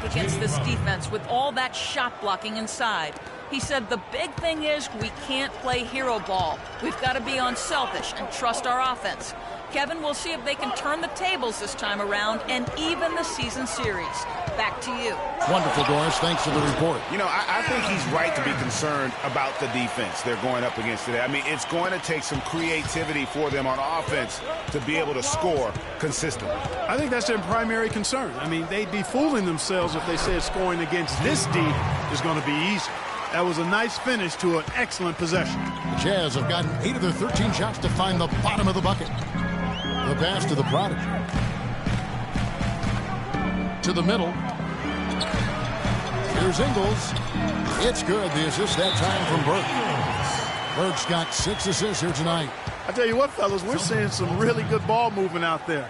back against this defense with all that shot blocking inside. He said the big thing is we can't play hero ball. We've got to be unselfish and trust our offense. Kevin, we'll see if they can turn the tables this time around and even the season series. Back to you. Wonderful, Doris. Thanks for the report. You know, I think he's right to be concerned about the defense they're going up against today. I mean, it's going to take some creativity for them on offense to be able to score consistently. I think that's their primary concern. I mean, they'd be fooling themselves if they said scoring against this deep is going to be easy. That was a nice finish to an excellent possession. The Jazz have gotten 8 of their 13 shots to find the bottom of the bucket. The pass to the Prodigy. To the middle. Here's Ingles. It's good. The assist that time from Burke. Burke's got 6 assists here tonight. I tell you what, fellas, we're seeing some really good ball movement out there.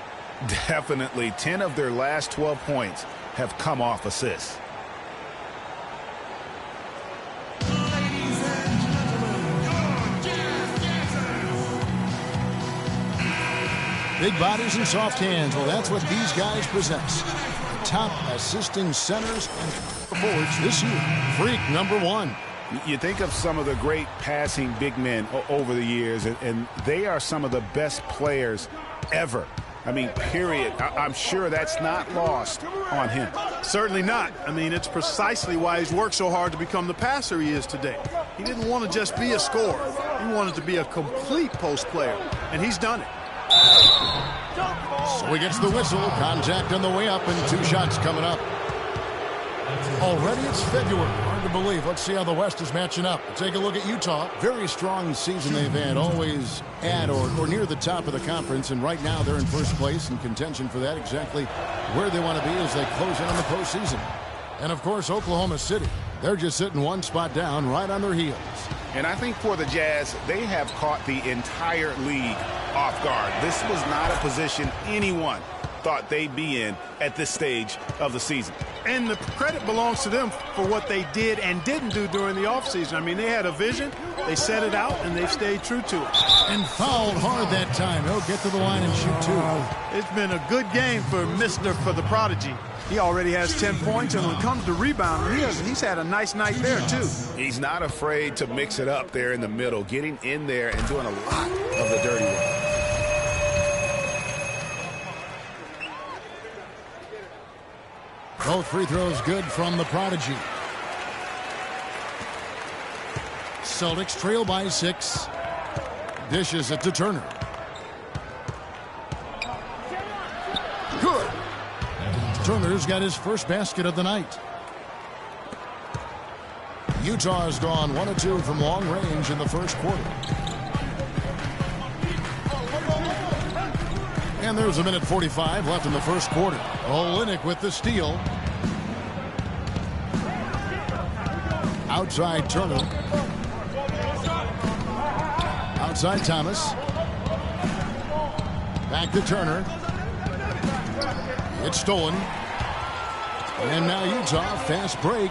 Definitely. 10 of their last 12 points have come off assists. Big bodies and soft hands. Well, that's what these guys possess. The top assisting centers and forwards this year. Freak number 1. You think of some of the great passing big men over the years, and they are some of the best players ever. I mean, period. I'm sure that's not lost on him. Certainly not. I mean, it's precisely why he's worked so hard to become the passer he is today. He didn't want to just be a scorer. He wanted to be a complete post player, and he's done it. So he gets the whistle. Contact on the way up, and 2 shots coming up. Already it's February. Hard to believe. Let's see how the West is matching up. Take a look at Utah. Very strong season they've had. Always at or near the top of the conference. And right now they're in first place in contention for that. Exactly where they want to be as they close in on the postseason. And, of course, Oklahoma City. They're just sitting 1 spot down right on their heels. And I think for the Jazz, they have caught the entire league off guard. This was not a position anyone thought they'd be in at this stage of the season. And the credit belongs to them for what they did and didn't do during the offseason. I mean, they had a vision, they set it out, and they've stayed true to it. And fouled hard that time. He'll get to the line and shoot 2. It's been a good game for the Prodigy. He already has 10 points, and when it comes to rebounding, he's had a nice night there, too. He's not afraid to mix it up there in the middle, getting in there and doing a lot of the dirty work. Both free throws good from the Prodigy. Celtics trail by 6. Dishes it to Turner. Good. Turner's got his first basket of the night. Utah has gone 1 of 2 from long range in the first quarter. And there's a minute 45 left in the first quarter. Olynyk with the steal. Outside Turner. Outside Thomas. Back to Turner. It's stolen. And now Utah, fast break.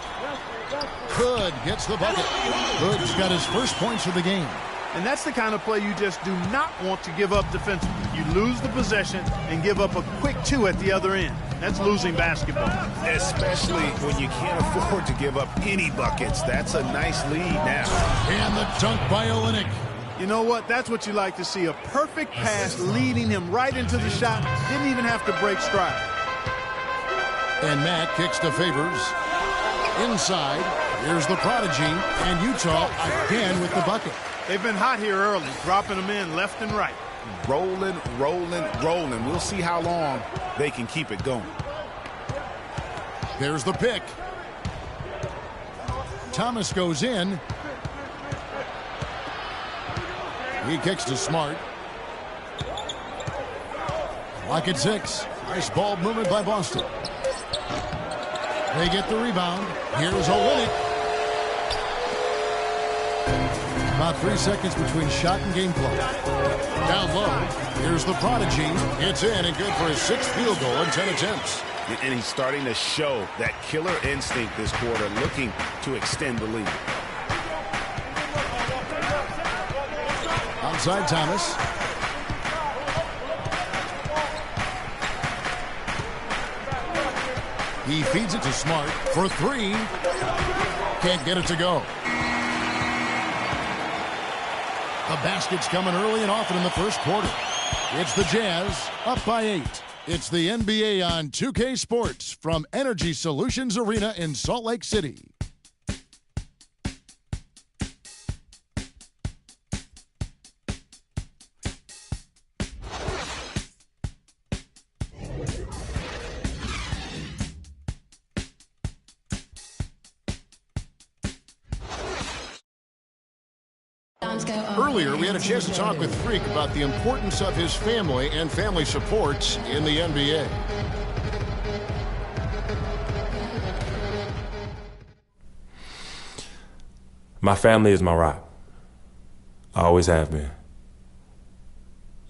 Hood gets the bucket. Hood's got his first points of the game. And that's the kind of play you just do not want to give up defensively. You lose the possession and give up a quick 2 at the other end. That's losing basketball. Especially when you can't afford to give up any buckets. That's a nice lead now. And the dunk by Olynyk. You know what? That's what you like to see. A perfect pass leading him right into the shot. Didn't even have to break stride. And Matt kicks to Favors. Inside. Here's the Prodigy. And Utah again with the bucket. They've been hot here early, dropping them in left and right. Rolling, rolling, rolling. We'll see how long they can keep it going. There's the pick. Thomas goes in. He kicks to Smart. Clock at 6. Nice ball movement by Boston. They get the rebound. Here's Olynyk. About 3 seconds between shot and game clock. Down low. Here's the Prodigy. It's in and good for his 6th field goal in 10 attempts. And he's starting to show that killer instinct this quarter, looking to extend the lead. Outside Thomas. He feeds it to Smart for three. Can't get it to go. The basket's coming early and often in the first quarter. It's the Jazz up by 8. It's the NBA on 2K Sports from Energy Solutions Arena in Salt Lake City. Earlier, we had a chance to talk with Freak about the importance of his family and family support in the NBA. My family is my rock. I always have been.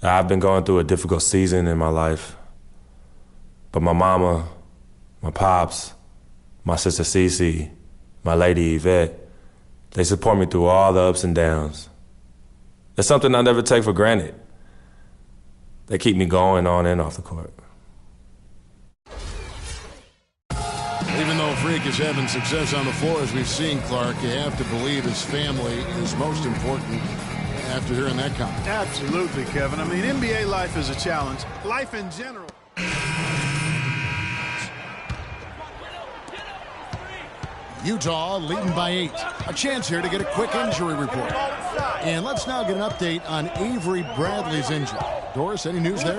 I've been going through a difficult season in my life, but my mama, my pops, my sister Cece, my lady Yvette, they support me through all the ups and downs. It's something I never take for granted. They keep me going on and off the court. Even though Freak is having success on the floor, as we've seen, Clark, you have to believe his family is most important after hearing that comment. Absolutely, Kevin. I mean, NBA life is a challenge. Life in general. Utah leading by 8. A chance here to get a quick injury report. And let's now get an update on Avery Bradley's injury. Doris, any news there?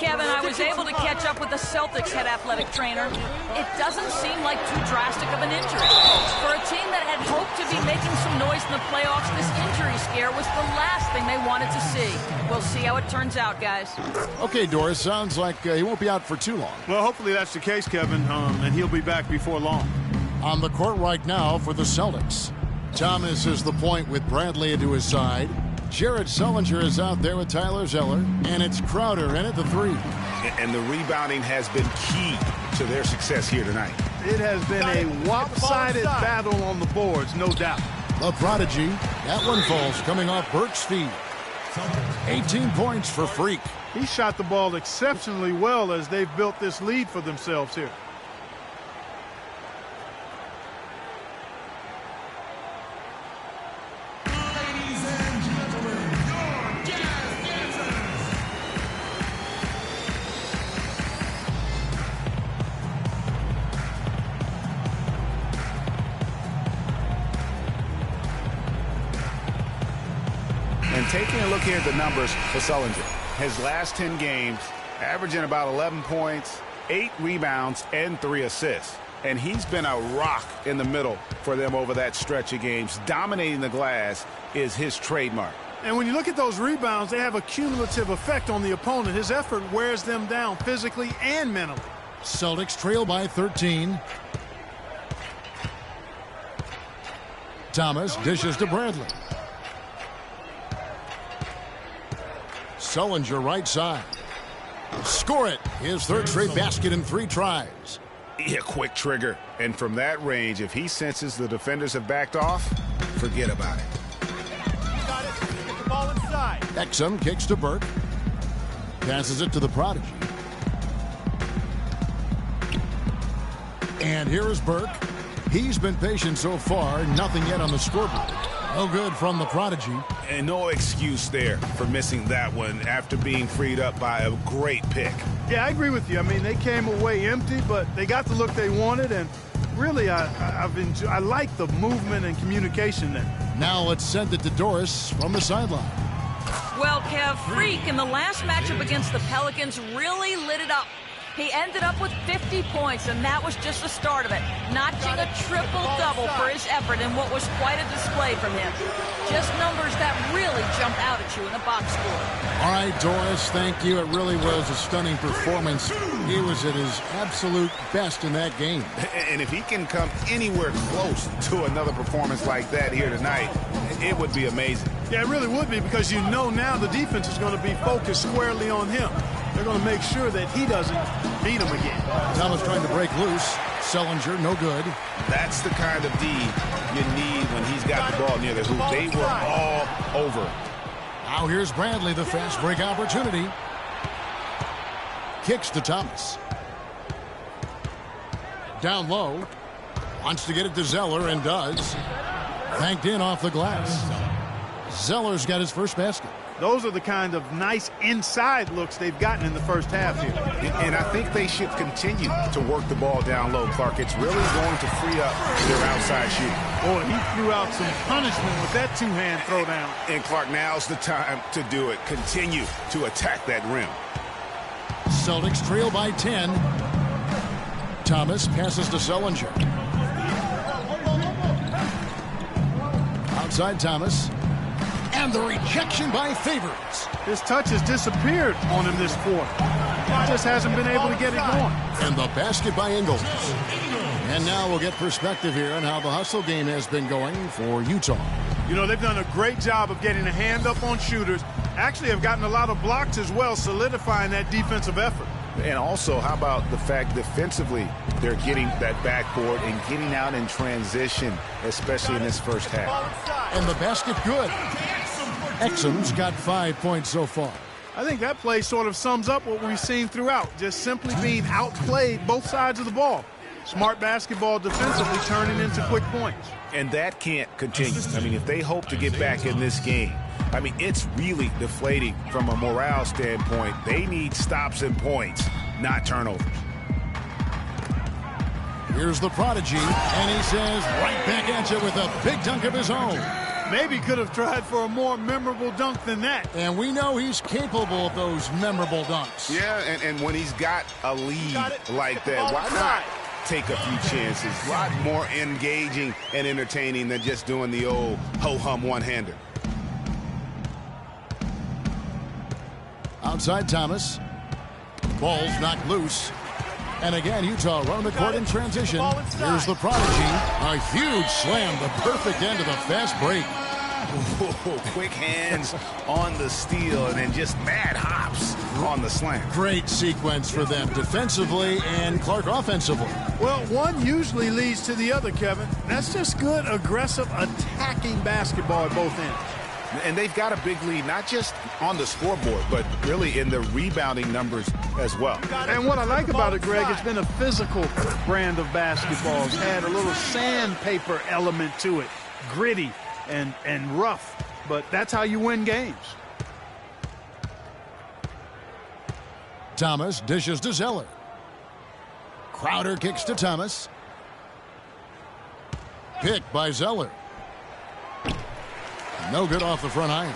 Kevin, I was able to catch up with the Celtics head athletic trainer. It doesn't seem like too drastic of an injury. For a team that had hoped to be making some noise in the playoffs, this injury scare was the last thing they wanted to see. We'll see how it turns out, guys. Okay, Doris, sounds like he won't be out for too long. Well, hopefully that's the case, Kevin, and he'll be back before long. On the court right now for the Celtics. Thomas is the point with Bradley into his side. Jared Sullinger is out there with Tyler Zeller. And it's Crowder in at the 3. And the rebounding has been key to their success here tonight. It has been a lopsided battle on the boards, no doubt. The Prodigy. That one falls coming off Burke's feet. 18 points for Freak. He shot the ball exceptionally well as they've built this lead for themselves here. Taking a look here at the numbers for Sullinger. His last 10 games, averaging about 11 points, 8 rebounds, and 3 assists. And he's been a rock in the middle for them over that stretch of games. Dominating the glass is his trademark. And when you look at those rebounds, they have a cumulative effect on the opponent. His effort wears them down physically and mentally. Celtics trail by 13. Thomas dishes to Bradley. Sullinger right side. Score it. His third straight basket in 3 tries. Yeah, quick trigger. And from that range, if he senses the defenders have backed off, forget about it. Got it. Get the ball inside. Exum kicks to Burke. Passes it to the Prodigy. And here is Burke. He's been patient so far. Nothing yet on the scoreboard. No good from the Prodigy. And no excuse there for missing that one after being freed up by a great pick. Yeah, I agree with you. I mean, they came away empty, but they got the look they wanted, and really, I like the movement and communication there. Now let's send it to Doris from the sideline. Well, Kev, Freak in the last matchup against the Pelicans really lit it up. He ended up with 50 points, and that was just the start of it, notching a triple-double for his effort in what was quite a display from him. Just numbers that really jump out at you in a box score. All right, Doris, thank you. It really was a stunning performance. He was at his absolute best in that game. And if he can come anywhere close to another performance like that here tonight, it would be amazing. Yeah, it really would be, because you know now the defense is going to be focused squarely on him. They're going to make sure that he doesn't beat him again. Thomas trying to break loose. Sullinger, no good. That's the kind of D you need when he's got the ball near the hoop. They were all over. Now here's Bradley, the fast break opportunity. Kicks to Thomas. down low. Wants to get it to Zeller and does. Banked in off the glass. Zeller's got his first basket. Those are the kind of nice inside looks they've gotten in the first half here. And I think they should continue to work the ball down low, Clark. It's really going to free up their outside shooting. Boy, he threw out some punishment with that two-hand throwdown. And Clark, now's the time to do it. Continue to attack that rim. Celtics trail by 10. Thomas passes to Sullinger. Outside Thomas. And the rejection by Favors. His touch has disappeared on him this quarter. He just hasn't been able to get it going. And the basket by Ingles. And now we'll get perspective here on how the hustle game has been going for Utah. You know, they've done a great job of getting a hand up on shooters. Actually have gotten a lot of blocks as well, solidifying that defensive effort. And also, how about the fact defensively they're getting that backboard and getting out in transition, especially in this first half. And the basket good. Exum's got 5 points so far. I think that play sort of sums up what we've seen throughout, just simply being outplayed both sides of the ball. Smart basketball defensively turning into quick points. And that can't continue. I mean, if they hope to get back in this game, I mean, it's really deflating from a morale standpoint. They need stops and points, not turnovers. Here's the prodigy, and he says right back at you with a big dunk of his own. Maybe could have tried for a more memorable dunk than that. And we know he's capable of those memorable dunks. Yeah, and when he's got a lead like that, why not take a few chances? A lot more engaging and entertaining than just doing the old ho-hum one-hander. Outside Thomas. Ball's knocked loose. And again, Utah running the court in transition. Here's the prodigy. A huge slam, the perfect end of the fast break. Whoa, quick hands on the steal and then just mad hops on the slam. Great sequence for them defensively and Clark offensively. Well, one usually leads to the other, Kevin. That's just good, aggressive, attacking basketball at both ends. And they've got a big lead, not just on the scoreboard, but really in the rebounding numbers as well. And what I like about it, Greg, it's been a physical brand of basketball. It's had a little sandpaper element to it, gritty and rough, but that's how you win games. Thomas dishes to Zeller. Crowder kicks to Thomas. Picked by Zeller. No good off the front iron.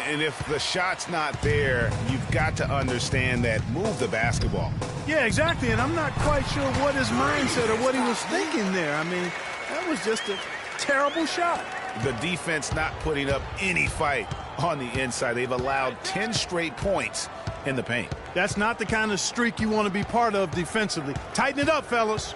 And if the shot's not there, you've got to understand that. Move the basketball. Yeah, exactly. And I'm not quite sure what his mindset or what he was thinking there. I mean, that was just a terrible shot. The defense not putting up any fight on the inside. They've allowed 10 straight points in the paint. That's not the kind of streak you want to be part of defensively. Tighten it up, fellas.